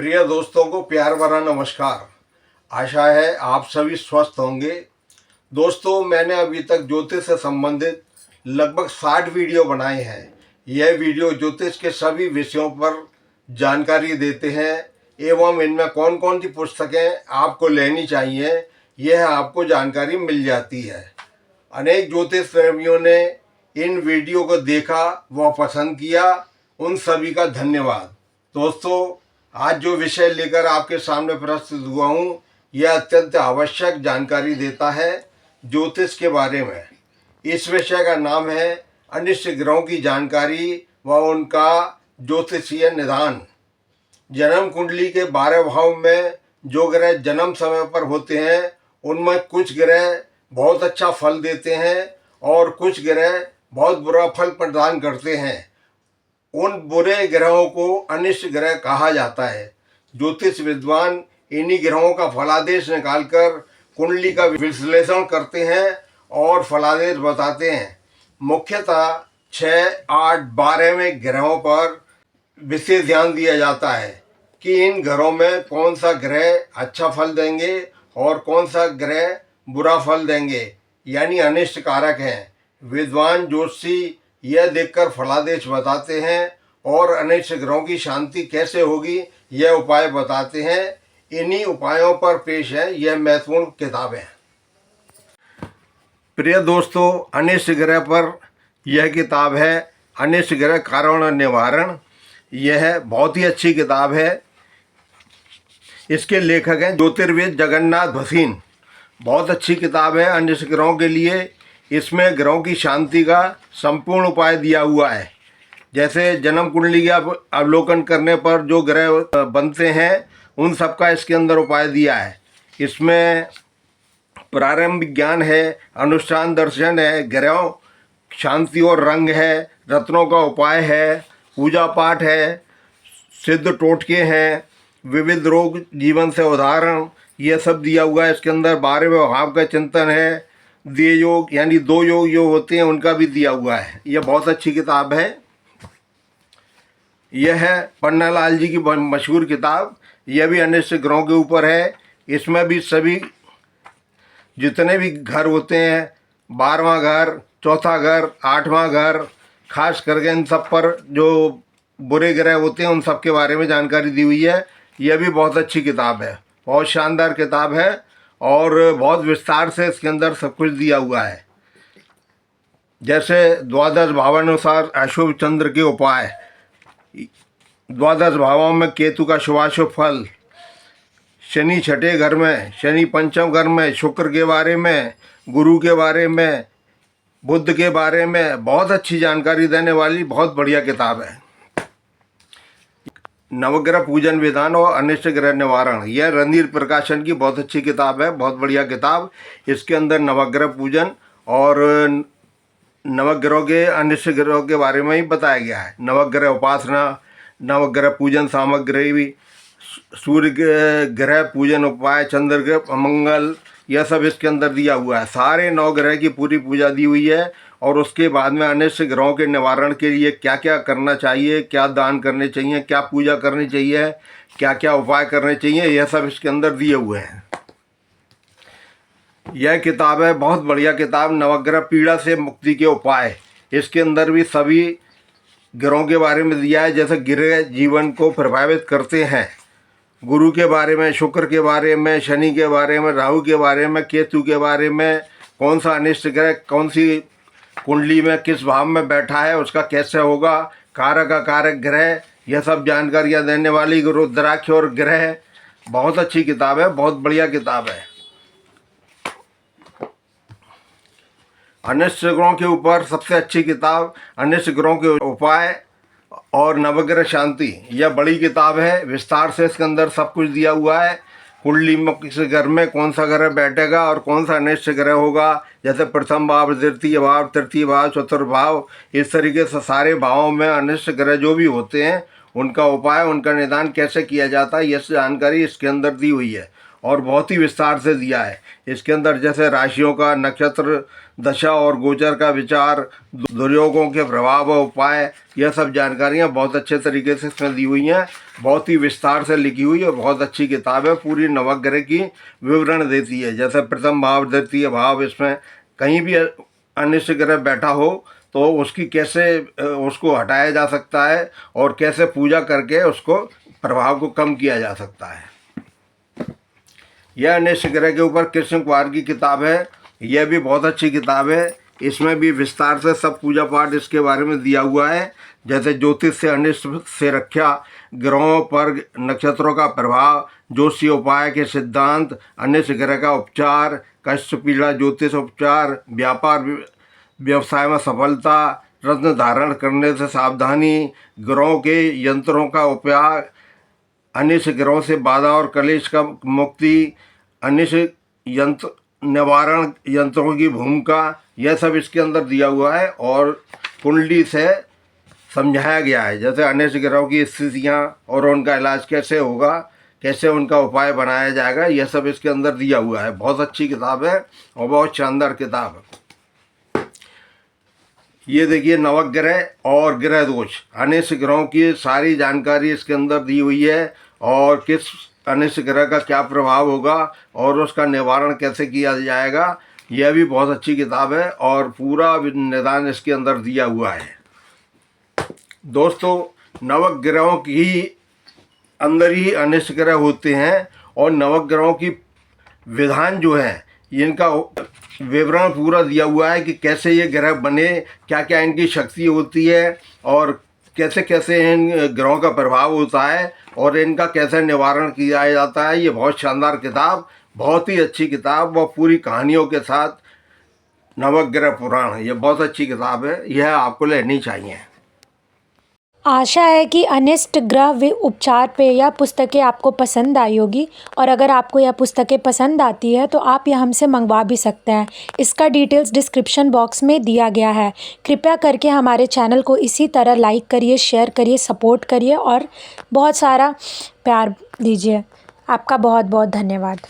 प्रिय दोस्तों को प्यार भरा नमस्कार। आशा है आप सभी स्वस्थ होंगे। दोस्तों, मैंने अभी तक ज्योतिष से संबंधित लगभग 60 वीडियो बनाए हैं। यह वीडियो ज्योतिष के सभी विषयों पर जानकारी देते हैं एवं इनमें कौन कौन सी पुस्तकें आपको लेनी चाहिए, यह आपको जानकारी मिल जाती है। अनेक ज्योतिष प्रेमियों ने इन वीडियो को देखा व पसंद किया, उन सभी का धन्यवाद। दोस्तों, आज जो विषय लेकर आपके सामने प्रस्तुत हुआ हूँ, यह अत्यंत आवश्यक जानकारी देता है ज्योतिष के बारे में। इस विषय का नाम है अनिष्ट ग्रहों की जानकारी व उनका ज्योतिषीय निदान। जन्म कुंडली के 12 भाव में जो ग्रह जन्म समय पर होते हैं, उनमें कुछ ग्रह बहुत अच्छा फल देते हैं और कुछ ग्रह बहुत बुरा फल प्रदान करते हैं। उन बुरे ग्रहों को अनिष्ट ग्रह कहा जाता है। ज्योतिष विद्वान इन्हीं ग्रहों का फलादेश निकालकर कुंडली का विश्लेषण करते हैं और फलादेश बताते हैं। मुख्यतः 6, 8, 12 में ग्रहों पर विशेष ध्यान दिया जाता है कि इन ग्रहों में कौन सा ग्रह अच्छा फल देंगे और कौन सा ग्रह बुरा फल देंगे, यानी अनिष्ट कारक हैं। विद्वान ज्योतिषी यह देखकर फलादेश बताते हैं और अनिष्ट ग्रहों की शांति कैसे होगी यह उपाय बताते हैं। इन्हीं उपायों पर पेश है यह महत्वपूर्ण किताबें। प्रिय दोस्तों, अनिष्ट ग्रह पर यह किताब है अनिष्ट ग्रह कारण और निवारण। यह बहुत ही अच्छी किताब है। इसके लेखक हैं ज्योतिर्विद जगन्नाथ भसीन। बहुत अच्छी किताब है अनिष्ट ग्रहों के लिए। इसमें ग्रहों की शांति का संपूर्ण उपाय दिया हुआ है। जैसे जन्म कुंडली का अवलोकन करने पर जो ग्रह बनते हैं, उन सब का इसके अंदर उपाय दिया है। इसमें प्रारंभिक ज्ञान है, अनुष्ठान दर्शन है, ग्रहों शांति और रंग है, रत्नों का उपाय है, पूजा पाठ है, सिद्ध टोटके हैं, विविध रोग जीवन से उदाहरण, यह सब दिया हुआ है। इसके अंदर 12वें भाव का चिंतन है, देह योग यानी 2 योग जो होते हैं उनका भी दिया हुआ है। यह बहुत अच्छी किताब है। यह है पन्नालाल जी की मशहूर किताब। यह भी अनिष्ट ग्रहों के ऊपर है। इसमें भी सभी जितने भी घर होते हैं, 12वां घर, चौथा घर, 8वां घर, खास करके इन सब पर जो बुरे ग्रह होते हैं उन सब के बारे में जानकारी दी हुई है। यह भी बहुत अच्छी किताब है, बहुत शानदार किताब है और बहुत विस्तार से इसके अंदर सब कुछ दिया हुआ है। जैसे द्वादश भावानुसार अशुभ चंद्र के उपाय, 12 भावों में केतु का शुभाशुभ फल, शनि 6ठे घर में, शनि 5वें घर में, शुक्र के बारे में, गुरु के बारे में, बुध के बारे में बहुत अच्छी जानकारी देने वाली बहुत बढ़िया किताब है। नवग्रह पूजन विधान और अनिष्ट ग्रह निवारण, यह रणधीर प्रकाशन की बहुत अच्छी किताब है, बहुत बढ़िया किताब। इसके अंदर नवग्रह पूजन और नवग्रहों के अनिष्ट ग्रहों के बारे में ही बताया गया है। नवग्रह उपासना, नवग्रह पूजन सामग्री, सूर्य ग्रह पूजन उपाय, चंद्र ग्रह मंगल, यह सब इसके अंदर दिया हुआ है। सारे 9 ग्रह की पूरी पूजा दी हुई है और उसके बाद में अनिष्ट ग्रहों के निवारण के लिए क्या क्या करना चाहिए, क्या दान करने चाहिए, क्या पूजा करनी चाहिए, क्या क्या उपाय करने चाहिए, यह सब इसके अंदर दिए हुए हैं। यह किताब है बहुत बढ़िया किताब, नवग्रह पीड़ा से मुक्ति के उपाय। इसके अंदर भी सभी ग्रहों के बारे में दिया है, जैसे ग्रह जीवन को प्रभावित करते हैं। गुरु के बारे में, शुक्र के बारे में, शनि के बारे में, राहु के बारे में, केतु के बारे में, कौन सा अनिष्ट ग्रह कौन सी कुंडली में किस भाव में बैठा है, उसका कैसे होगा, कारक अकारक ग्रह, यह सब जानकारियाँ देने वाली रुद्राक्ष और ग्रह, बहुत अच्छी किताब है, बहुत बढ़िया किताब है। अनिष्ट ग्रहों के ऊपर सबसे अच्छी किताब अनिष्ट ग्रहों के उपाय और नवग्रह शांति, यह बड़ी किताब है। विस्तार से इसके अंदर सब कुछ दिया हुआ है। कुंडली में किस घर में कौन सा ग्रह बैठेगा और कौन सा अनिष्ट ग्रह होगा, जैसे प्रथम भाव, द्वितीय भाव, तृतीय भाव, चतुर्थ भाव, इस तरीके से सारे भावों में अनिष्ट ग्रह जो भी होते हैं उनका उपाय, उनका निदान कैसे किया जाता है, यह जानकारी इसके अंदर दी हुई है। और बहुत ही विस्तार से दिया है। इसके अंदर जैसे राशियों का, नक्षत्र, दशा और गोचर का विचार, दुर्योगों के प्रभाव और उपाय, यह सब जानकारियाँ बहुत अच्छे तरीके से इसमें दी हुई हैं। बहुत ही विस्तार से लिखी हुई है, बहुत अच्छी किताब है। पूरी नवग्रह की विवरण देती है, जैसे प्रथम भाव, द्वितीय भाव, इसमें कहीं भी अनिष्ट ग्रह बैठा हो तो उसकी कैसे उसको हटाया जा सकता है और कैसे पूजा करके उसको प्रभाव को कम किया जा सकता है। यह अनिष्ट ग्रह के ऊपर कृष्ण कुमार की किताब है। यह भी बहुत अच्छी किताब है। इसमें भी विस्तार से सब पूजा पाठ इसके बारे में दिया हुआ है, जैसे ज्योतिष से अनिष्ट से रक्षा, ग्रहों पर नक्षत्रों का प्रभाव, ज्योतिषीय उपाय के सिद्धांत, अनिष्ट ग्रह का उपचार, कष्ट पीड़ा ज्योतिष उपचार, व्यापार व्यवसाय में सफलता, रत्न धारण करने से सावधानी, ग्रहों के यंत्रों का उपयोग, अनिष्ट ग्रहों से बाधा और कलेश का मुक्ति, अनिष्ट यंत्र निवारण यंत्रों की भूमिका, यह सब इसके अंदर दिया हुआ है और कुंडली से समझाया गया है, जैसे अनिष्ट ग्रहों की स्थितियाँ और उनका इलाज कैसे होगा, कैसे उनका उपाय बनाया जाएगा, यह सब इसके अंदर दिया हुआ है। बहुत अच्छी किताब है और बहुत शानदार किताब है। ये देखिए, नवग्रह और ग्रह दोष, अनिष्ट ग्रहों की सारी जानकारी इसके अंदर दी हुई है और किस अनिष्ट ग्रह का क्या प्रभाव होगा और उसका निवारण कैसे किया जाएगा। यह भी बहुत अच्छी किताब है और पूरा निदान इसके अंदर दिया हुआ है। दोस्तों, नवग्रहों की अंदर ही अनिष्ट ग्रह होते हैं और नवग्रहों की विधान जो है, इनका विवरण पूरा दिया हुआ है कि कैसे ये ग्रह बने, क्या क्या इनकी शक्ति होती है और कैसे कैसे इन ग्रहों का प्रभाव होता है और इनका कैसे निवारण किया जाता है। ये बहुत शानदार किताब, बहुत ही अच्छी किताब और पूरी कहानियों के साथ नवग्रह पुराण, ये बहुत अच्छी किताब है, यह आपको लेनी चाहिए। आशा है कि अनिष्ट ग्रह उपचार पे यह पुस्तकें आपको पसंद आई होगी और अगर आपको यह पुस्तकें पसंद आती है तो आप यह हमसे मंगवा भी सकते हैं। इसका डिटेल्स डिस्क्रिप्शन बॉक्स में दिया गया है। कृपया करके हमारे चैनल को इसी तरह लाइक करिए, शेयर करिए, सपोर्ट करिए और बहुत सारा प्यार दीजिए। आपका बहुत बहुत धन्यवाद।